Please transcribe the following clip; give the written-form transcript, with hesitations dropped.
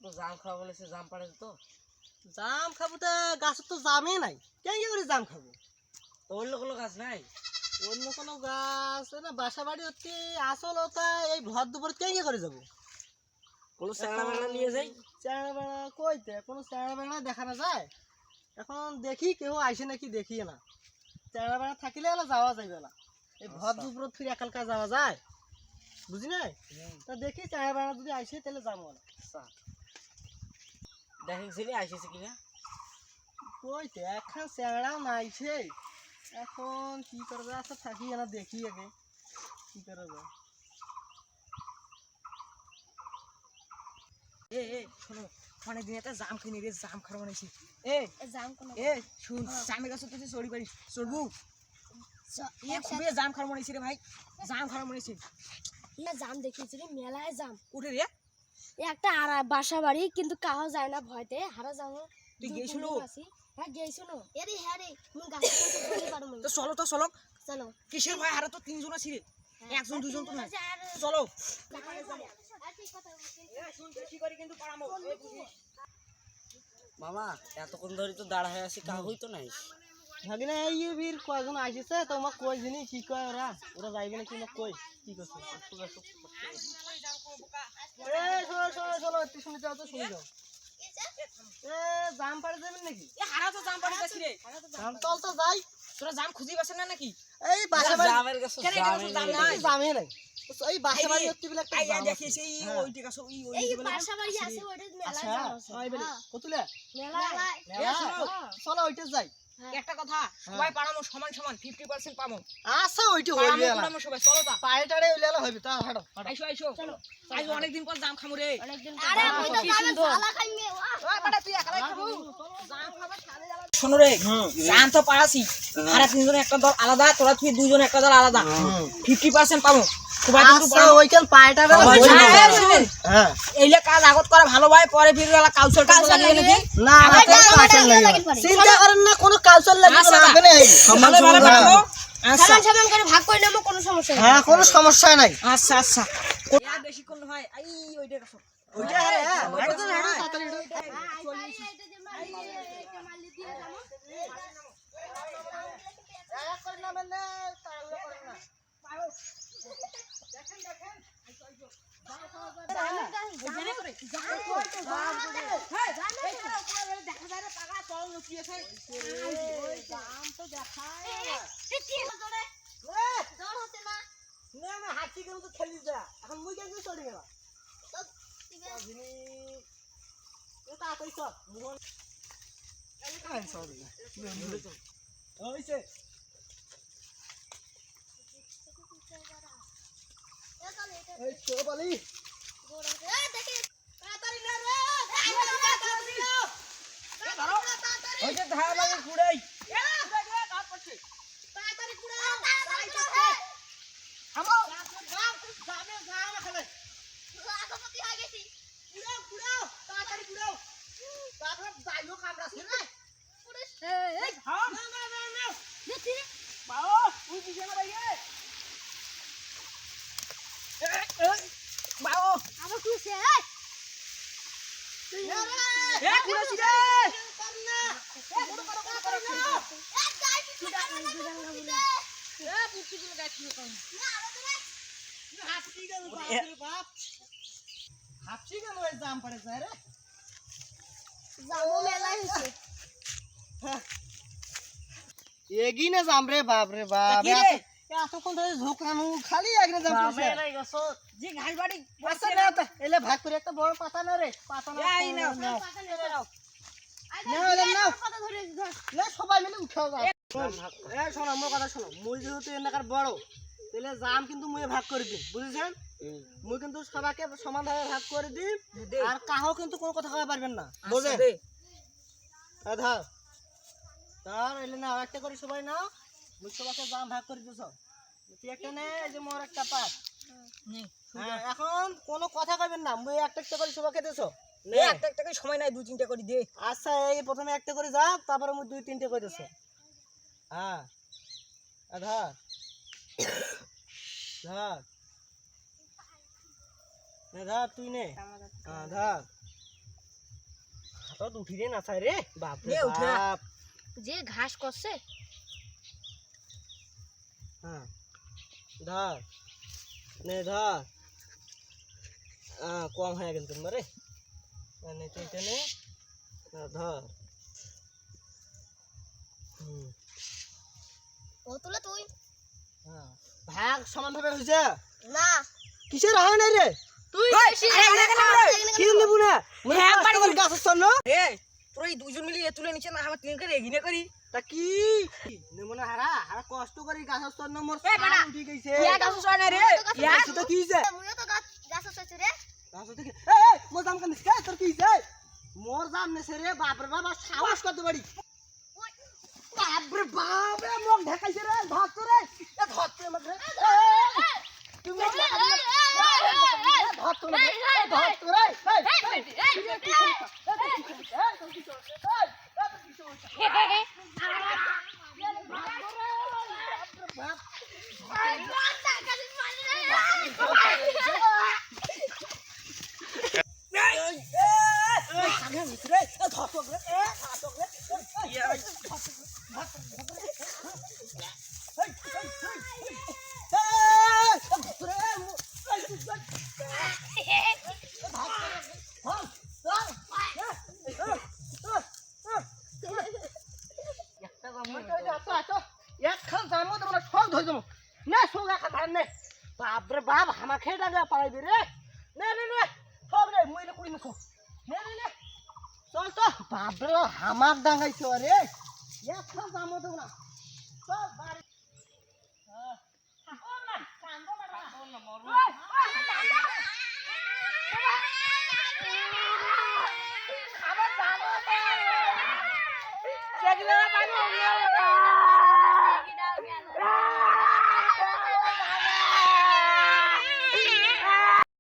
তো জাম খাওয়া বলেছে, জাম পাড়ে তো জাম খাবো তো গাছের তো জামই নাই, কেন করে জাম খাবো? তো অন্য কোনো গাছ নাই? অন্য কোনো গাছ না, বাসা বাড়ি হচ্ছে আসল ওটা এই ভর দুপুর কেন করে যাবো? কোনো চারা বাগড়া নিয়ে যাই। চারা বেড়া কইতে কোনো চারা বেড়া দেখানো যায়? এখন দেখি কেউ আইসে নাকি দেখি না। চারা বেড়া থাকিলে এলা যাওয়া যাইবে না, এই ভর দুপুর ফিরে একালকা যাওয়া যায়, বুঝি নাই? তা দেখি চারা বেড়া যদি আইসে তাহলে যাবো না। দেখেছিলি আইসেছে কিনা? কইতে এখন চেংড়াও নাইছে, এখন কি করা যায়? আচ্ছা থাকি না, দেখি আগে কি করা যায়। এ এ শোনো, অনেক দিন একটা জাম কিনে রে, জাম খাওয়া বানাইছি। জাম কোন শুন, জামের গাছ তুই চড়ি পারিস, চড়বু? খুবই জাম খাওয়া বানাইছি রে ভাই, জাম খাওয়া বানাইছি। জাম দেখিয়েছি রে, মেলায় জাম উঠে রে, একটা আর বাসা বাড়ি কিন্তু কাহো যায় না ভয়তে হারা যাম। তুই গেছিল? হ্যাঁ গেছিল। এরে হ্যাঁ রে, তুমি গাছে চড়তে পারো না। তো চলো তো চলো। চলো কিসের ভয়? হারা তো তিনজন আছে রে, একজন দুজন তো না। চলো। মামা এতক্ষণ ধরে তো দাঁড়া হয়ে আছি, কাহ হইতো নাই। ভাবি না এই বীর কয়জন আইসেছে তোমার কই জিনি কি কয়, ওরা ওরা যাইবে নাকি না কই কি করছে? শোনো শোনো শোনো, একটু শুনে যাও তো, শুনে যাও। জাম পাড়ে যাবেন নাকি? হারা তো জাম পাড়ে যাচ্ছি রে। জাম তল তো যাই, তোরা জাম খুঁজি পাচ্ছেন না নাকি? এই বাসা বাড়ি জামের গাছ নাই, জামে নাই, এই বাসা বাড়ি হচ্ছে বলে একটা জাম আছে। দেখিস এই ওইটা গাছ, এই বাসা বাড়ি আছে ওটা মেলায় আচ্ছা জাম আছে। ওই বলে কতুলে মেলায় চলো ওইটা যাই। একটা কথা, সবাই পাড়ামো সমান সমান 50% পাবো। আচ্ছা ওইটা পাড়ামো হইবে পাড়ামো সবাই, চলো তা। পায়ে টাড়ে হইলে হইবে, তা হাঁটো হাঁটো। আইসো আইসো আইসো, অনেকদিন পর জাম খামু রে। অনেকদিন আরে আমি তো জামে ঝালা খাইমে। ওই বেটা তুই একাই খাবো? জাম খাবে সাথে যাবে। শোনো রে, জাম তো পাড়াছি, হারা তিনজন একটা দল আলাদা, তোরা তুই দুজন একটা দল আলাদা, 50% পাবো। সবাই কিন্তু আচ্ছা ওইখান পায়ে টাড়ে হ্যাঁ, এইলে কাজ আগত করা ভালো ভাই, পরে ফিরে গেলা কালচার লাগিয়ে নাকি। না না কালচার লাগে, চিন্তা করেন না, কোনো কালচার লাগবে না, আপনি এই ভালো ভালো পাবো। আচ্ছা সমান সমান করে ভাগ করে নেব, কোনো সমস্যা নেই। হ্যাঁ কোনো সমস্যা নাই। আচ্ছা আচ্ছা, আর বেশি কোন হয় আই ওইটা গাছ, ওইটা হ্যাঁ হাঁটো তো, হাঁটো তাড়াতাড়ি হাঁটো। না না হাঁচি কেন তো খেলি যা, এখন মুই কেন চলে গেলাম তাড়াতাড়ি চল মোহন হয়েছে। এই তো বলি ওই যে ধার লাগে কুড়াই হাঁচি কেন ওই জাম পড়ে যায় রে? জামও মেলায় হইছে। এগিনে জাম রে, বাপ রে বাপ, এতক্ষণ ধরে ঝোঁকানো খালি একরে জাম পড়ছে। যে ঘাস বাড়ি আচ্ছা না তো, এলে ভাগ করে একটা বড় পাতা না রে, পাতা না এই নাও। নাও পাতা নিয়ে যাও। নাও পাতা ধরে ধর। না, সবাই মিলে উঠাও যাও। এই শোনো আমার কথা শোনো, মুই যেহেতু এলাকার বড়, তাহলে জাম কিন্তু মুই ভাগ করে দিই, বুঝেছেন? মুই কিন্তু সবাইকে সমানভাবে ভাগ করে দিই, আর কাহো কিন্তু কোনো কথা কইতে পারবেন না, বুঝেন? ধর ধর এলে না, একটা করে সবাই নাও, মুই সবাইকে জাম ভাগ করে দিছ। তুই একটা নে, এই যে মোর একটা পাত। হ্যাঁ এখন কোনো কথা কইবেন না, মুই একটা একটা করে সবাইকে দিছ। একটা একটা করে সময় নাই, 2-3টা করে দে। আচ্ছা এই প্রথমে একটা করে যা, তারপরে মুই 2-3টে করে দিছ। হ্যাঁ ধর ধর ধর তুই নে, হ্যাঁ ধর হাতত উঠিরে নাচায় রে বাপ রে এ উঠে। বাপ যে ঘাস করছে হ্যাঁ ধর নে ধর কম হয়ে গেল তোমার রে নে তো এটা নে ধর ও তুলে তুই হ্যাঁ ভাগ সমান ভাবে হইছে না কিসের হয় নাই রে তুই ওই, বেশি আরে, এখানে কেন রে? কি নেবু না মনে হ্যাঁ, কষ্ট করে গাছ ছন্ন এ তোরা এই দুইজন মিলে এ তুলে নিচে না আমার তিনকে এগিয়ে করি তা কি নেবু না হারা হারা কষ্ট করে গাছ ছন্ন মোর এ, বেটা, সাল উঠি গইছে ইয়া গাছ সয় না রে ইয়া গাছ তো কি হইছে মুইও তো গাছ আছে রে গাছ তো কি এই মোর দাম কান কে তোর কি হইছে মোর দাম নেছে রে বাপ রে বাপ সাহস কত বাড়ি বাপ রে বাপ রে মুখ ঢাকাইছে রে ধর তো রে এ ধর তো আমাকে রে তুমি ধর তো রে ধর তো রে বাপরে বাপ আমাকে ডাঙ্গা পাড়াইবি রে নে নে নে সব রে মুই রে কুড়ি মুখো নে নে নে চল তো বাপরে হামাক ডাঙ্গাইছো রে এখন যাবো তো না চল বাড়ি সেগুলো পানি